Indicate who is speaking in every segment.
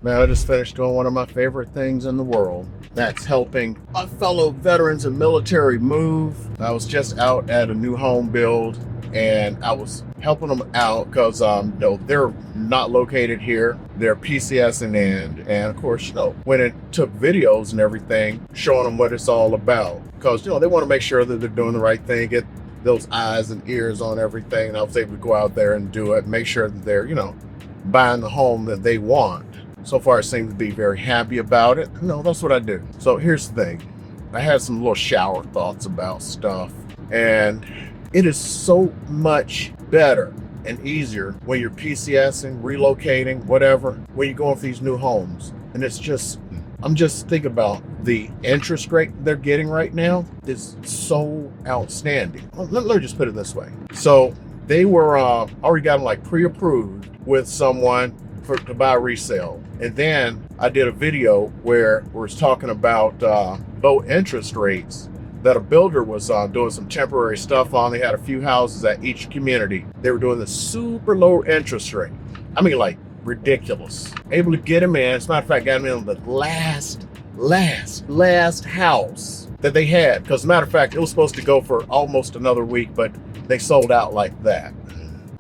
Speaker 1: Man, I just finished doing one of my favorite things in the world. That's helping a fellow veterans and military move. I was just out at a new home build and I was helping them out because they're not located here. They're PCSing in. And of course, when it took videos and everything, showing them what it's all about. Because, they want to make sure that they're doing the right thing, get those eyes and ears on everything. And I was able to go out there and do it, make sure that they're, buying the home that they want. So far, I seem to be very happy about it. That's what I do. So here's the thing. I had some little shower thoughts about stuff. And it is so much better and easier when you're PCSing, relocating, whatever, when you're going for these new homes. And I'm just thinking about the interest rate they're getting right now is so outstanding. Let me just put it this way. So they were already got them like pre-approved with someone to buy resale. And then I did a video where we was talking about low interest rates that a builder was doing some temporary stuff on. They had a few houses at each community. They were doing the super low interest rate. I mean, like ridiculous. Able to get him in. As a matter of fact, got him in on the last house that they had. Because as a matter of fact, it was supposed to go for almost another week, but they sold out like that.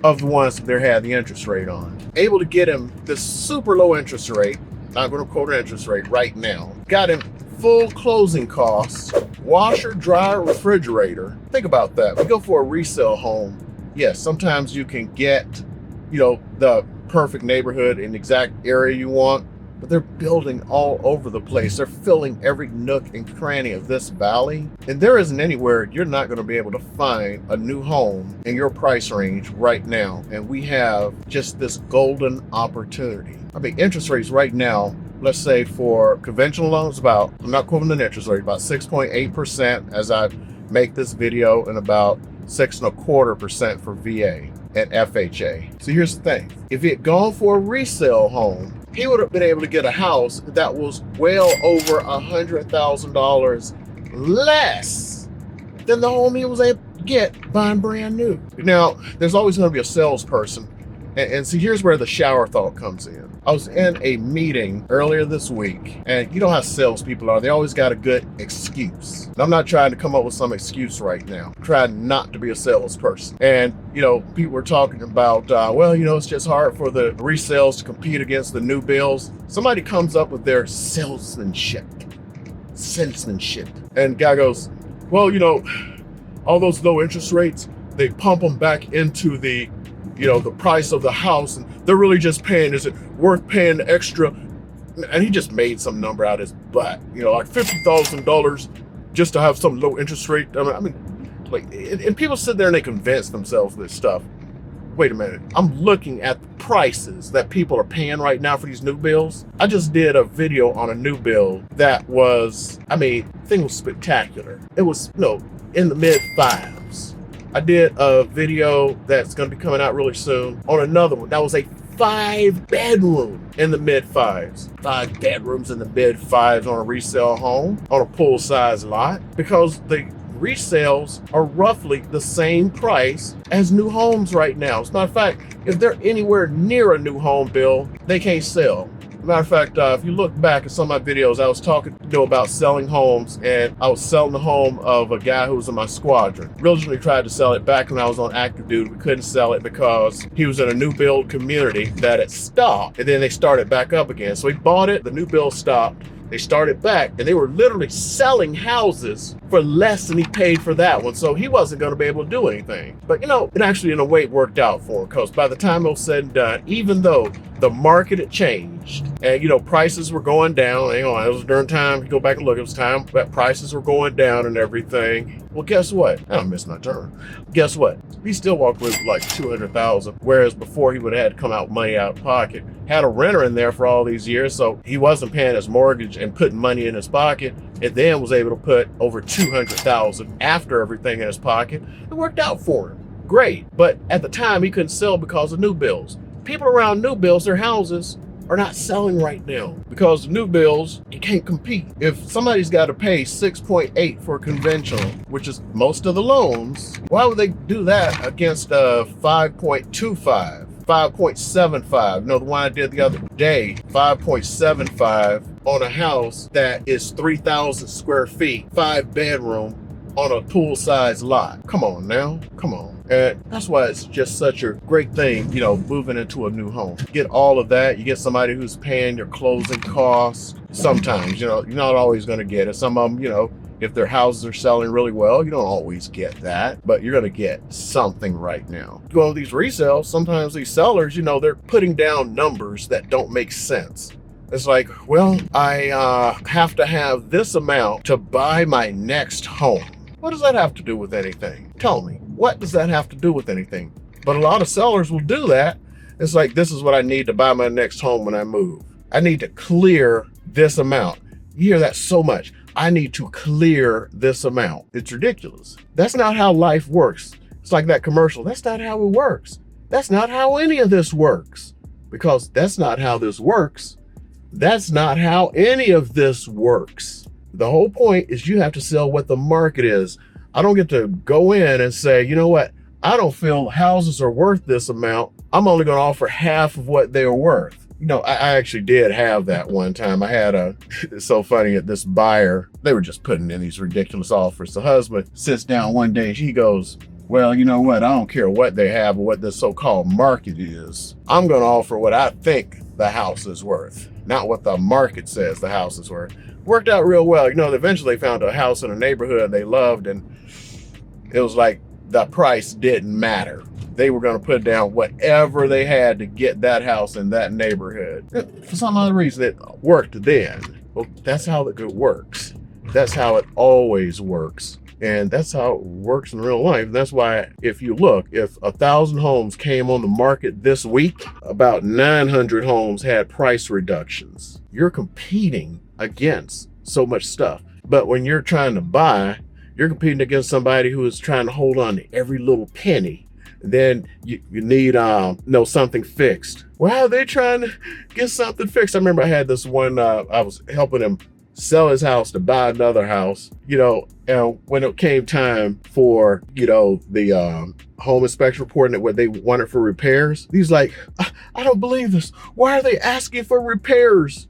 Speaker 1: Of the ones that they had the interest rate on. Able to get him this super low interest rate, not going to quote an interest rate right now. Got him full closing costs, washer, dryer, refrigerator. Think about that. We go for a resale home. Yes, sometimes you can get, the perfect neighborhood in the exact area you want, but they're building all over the place. They're filling every nook and cranny of this valley. And there isn't anywhere you're not going to be able to find a new home in your price range right now. And we have just this golden opportunity. I mean, interest rates right now, let's say for conventional loans, I'm not quoting an interest rate, about 6.8% as I make this video, and about 6.25% for VA and FHA. So here's the thing. If he had gone for a resale home, he would have been able to get a house that was well over $100,000 less than the home he was able to get buying brand new. Now, there's always going to be a salesperson. And see, here's where the shower thought comes in. I was in a meeting earlier this week, and you know how salespeople are. They always got a good excuse. And I'm not trying to come up with some excuse right now. I'm trying not to be a salesperson. And, people were talking about, it's just hard for the resales to compete against the new builds. Somebody comes up with their salesmanship. And guy goes, well, all those low interest rates, they pump them back into the price of the house, and they're really just paying, is it worth paying the extra? And he just made some number out of his butt, like $50,000 just to have some low interest rate. And people sit there and they convince themselves of this stuff. Wait a minute, I'm looking at the prices that people are paying right now for these new builds. I just did a video on a new build that was, thing was spectacular. It was, in the mid fives. I did a video that's going to be coming out really soon on another one. That was a 5-bedroom in the mid fives. 5 bedrooms in the mid fives on a resale home, on a pool size lot, because the resales are roughly the same price as new homes right now. As a matter of fact, if they're anywhere near a new home build, they can't sell. Matter of fact, if you look back at some of my videos, I was talking about selling homes, and I was selling the home of a guy who was in my squadron. Originally tried to sell it back when I was on active duty. We couldn't sell it because he was in a new build community that had stopped, and then they started back up again. So he bought it, the new build stopped, they started back, and they were literally selling houses for less than he paid for that one. So he wasn't going to be able to do anything. But it actually in a way worked out for him, because by the time it was said and done, even though the market had changed and prices were going down, it was during time, you go back and look, it was time that prices were going down and everything. Well, guess what? I missed my turn. Guess what? He still walked with like $200,000, whereas before he would have had to come out money out of pocket. Had a renter in there for all these years, so he wasn't paying his mortgage and putting money in his pocket, and then was able to put over $200,000 after everything in his pocket. It worked out for him. Great. But at the time, he couldn't sell because of new builds. People around new builds, their houses are not selling right now because the new builds, you can't compete. If somebody's got to pay 6.8 for a conventional, which is most of the loans, why would they do that against 5.25? 5.75. You know, the one I did the other day, 5.75 on a house that is 3,000 square feet, 5-bedroom on a pool-sized lot. Come on now, come on. And that's why it's just such a great thing, you know, moving into a new home. You get all of that. You get somebody who's paying your closing costs. Sometimes, you know, you're not always going to get it. Some of them, you know, if their houses are selling really well, you don't always get that, but you're going to get something right now. Going with these resales, sometimes these sellers, you know, they're putting down numbers that don't make sense. It's like, well, I have to have this amount to buy my next home. What does that have to do with anything? Tell me, what does that have to do with anything? But a lot of sellers will do that. It's like, this is what I need to buy my next home when I move. I need to clear this amount. You hear that so much. I need to clear this amount. It's ridiculous. That's not how life works. It's like that commercial. That's not how it works. That's not how any of this works. Because that's not how this works. That's not how any of this works. The whole point is you have to sell what the market is. I don't get to go in and say, you know what? I don't feel houses are worth this amount. I'm only going to offer half of what they're worth. You know, I actually did have that one time. I had it's so funny at this buyer, they were just putting in these ridiculous offers. The husband sits down one day and he goes, well, you know what? I don't care what they have or what the so-called market is. I'm going to offer what I think the house is worth, not what the market says the house is worth. Worked out real well. You know, eventually they found a house in a neighborhood they loved, and it was like the price didn't matter. They were going to put down whatever they had to get that house in that neighborhood. For some other reason, it worked then. Well, that's how it works. That's how it always works. And that's how it works in real life. That's why if you look, if 1,000 homes came on the market this week, about 900 homes had price reductions. You're competing against so much stuff. But when you're trying to buy, you're competing against somebody who is trying to hold on to every little penny. Then you need something fixed. Well, they're trying to get something fixed. I remember I had this one, I was helping him sell his house to buy another house, you know, and when it came time for, you know, the home inspection report and what they wanted for repairs, he's like, I don't believe this. Why are they asking for repairs?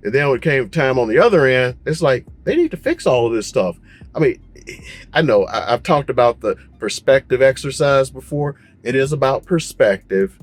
Speaker 1: And then when it came time on the other end, it's like, they need to fix all of this stuff. I mean, I know I've talked about the perspective exercise before. It is about perspective.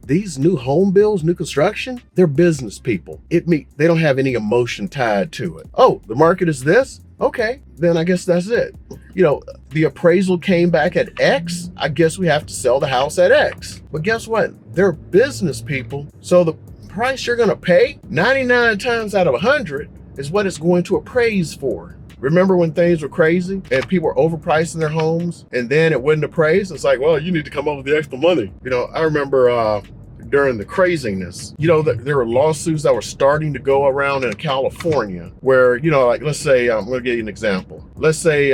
Speaker 1: These new home builds, new construction, they're business people. They don't have any emotion tied to it. Oh, the market is this? Okay, then I guess that's it. You know, the appraisal came back at X. I guess we have to sell the house at X. But guess what? They're business people. So the price you're going to pay 99 times out of 100 is what it's going to appraise for. Remember when things were crazy and people were overpricing their homes and then it wouldn't appraise? It's like, well, you need to come up with the extra money. You know, I remember during the craziness, you know, there were lawsuits that were starting to go around in California where, you know, like, let's say, I'm going to give you an example. Let's say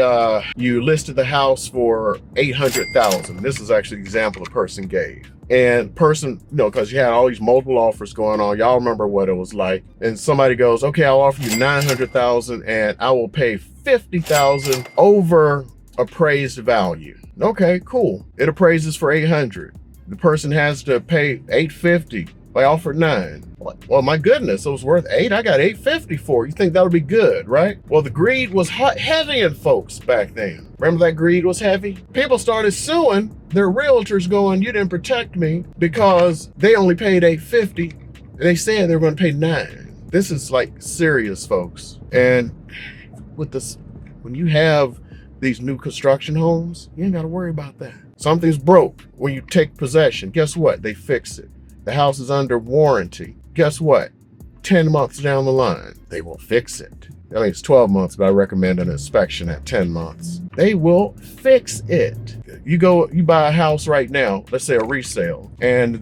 Speaker 1: you listed the house for $800,000. This is actually the example the person gave. And person, you know, because you had all these multiple offers going on, y'all remember what it was like. And somebody goes, okay, I'll offer you $900,000 and I will pay $50,000 over appraised value. Okay, cool. It appraises for 800. The person has to pay $850. I offered $9. Well, my goodness, it was worth $8. I got $850 for it. You think that would be good, right? Well, the greed was heavy in folks back then. Remember that greed was heavy? People started suing their realtors going, you didn't protect me because they only paid $850. And they said they were going to pay $9. This is like serious, folks. And with this, when you have these new construction homes, you ain't got to worry about that. Something's broke when you take possession. Guess what? They fix it. The house is under warranty. Guess what? 10 months down the line, they will fix it. I mean, it's 12 months, but I recommend an inspection at 10 months. They will fix it. You buy a house right now, let's say a resale, and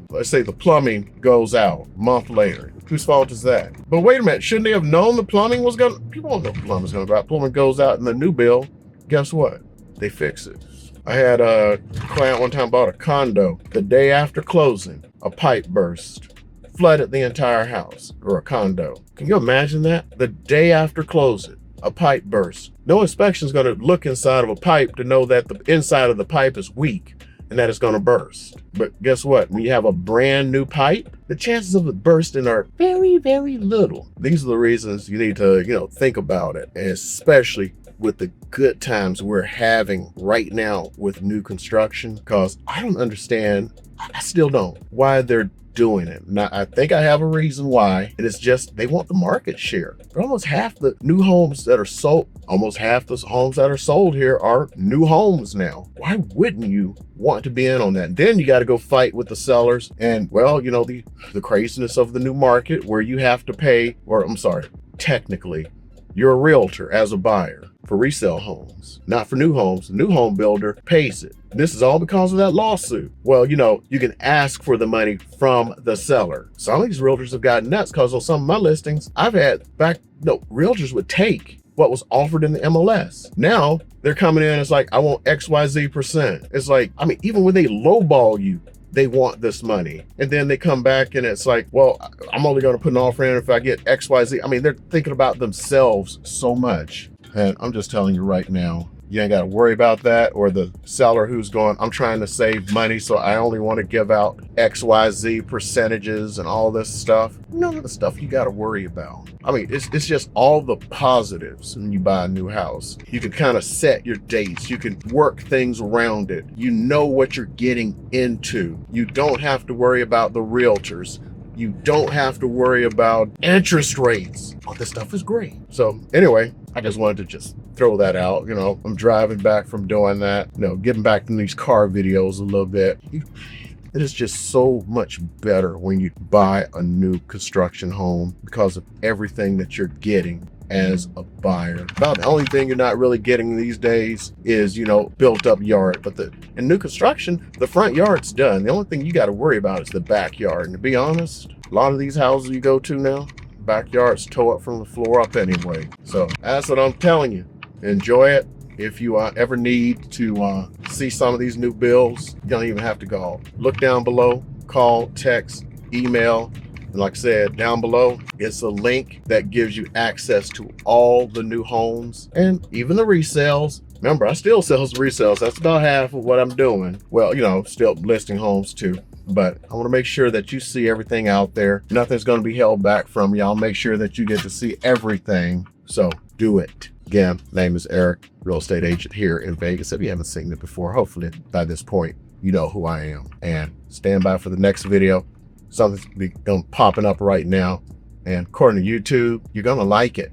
Speaker 1: let's say the plumbing goes out a month later. Whose fault is that? But wait a minute, shouldn't they have known the plumbing was people don't know the plumbing's gonna go out. Plumbing goes out in the new bill. Guess what? They fix it. I had a client one time bought a condo. The day after closing, a pipe burst, flooded the entire house, or a condo. Can you imagine that? The day after closing, a pipe burst. No inspection is going to look inside of a pipe to know that the inside of the pipe is weak. and that it's going to burst. But guess what? When you have a brand new pipe, the chances of it bursting are very, very little. These are the reasons you need to, think about it, and especially with the good times we're having right now with new construction, because I don't understand, I still don't, why they're doing it. Now, I think I have a reason why, and it's just they want the market share. But almost half the new homes that are sold, almost half the homes that are sold here are new homes now. Why wouldn't you want to be in on that? Then you got to go fight with the sellers, and well, the craziness of the new market where you have to pay, or I'm sorry, technically, you're a realtor as a buyer for resale homes, not for new homes. The new home builder pays it. This is all because of that lawsuit. Well, you can ask for the money from the seller. Some of these realtors have gotten nuts because on some of my listings, I've had realtors would take what was offered in the MLS. Now they're coming in, it's like, I want XYZ percent. It's like, even when they lowball you, they want this money. And then they come back and it's like, well, I'm only going to put an offer in if I get XYZ. They're thinking about themselves so much. And I'm just telling you right now, you ain't got to worry about that, or the seller who's going, I'm trying to save money, so I only want to give out XYZ percentages and all this stuff. None of the stuff you got to worry about. It's just all the positives when you buy a new house. You can kind of set your dates. You can work things around it. You know what you're getting into. You don't have to worry about the realtors. You don't have to worry about interest rates. All this stuff is great. So anyway, I just wanted to just throw that out. I'm driving back from doing that, getting back to these car videos a little bit. It is just so much better when you buy a new construction home because of everything that you're getting as a buyer. About the only thing you're not really getting these days is, built up yard. But in new construction, the front yard's done. The only thing you got to worry about is the backyard. And to be honest, a lot of these houses you go to now, backyards toe up from the floor up anyway. So that's what I'm telling you. Enjoy it. If you ever need to see some of these new builds, you don't even have to go. Look down below, call, text, email. And like I said, down below, it's a link that gives you access to all the new homes and even the resales. Remember, I still sell resales. That's about half of what I'm doing. Well, still listing homes too. But I want to make sure that you see everything out there. Nothing's going to be held back from you. I'll make sure that you get to see everything. So do it. Again, name is Eric, real estate agent here in Vegas. If you haven't seen it before, hopefully by this point, you know who I am. And stand by for the next video. Something's going popping up right now. And according to YouTube, you're going to like it.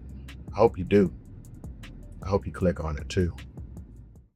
Speaker 1: I hope you do. I hope you click on it too.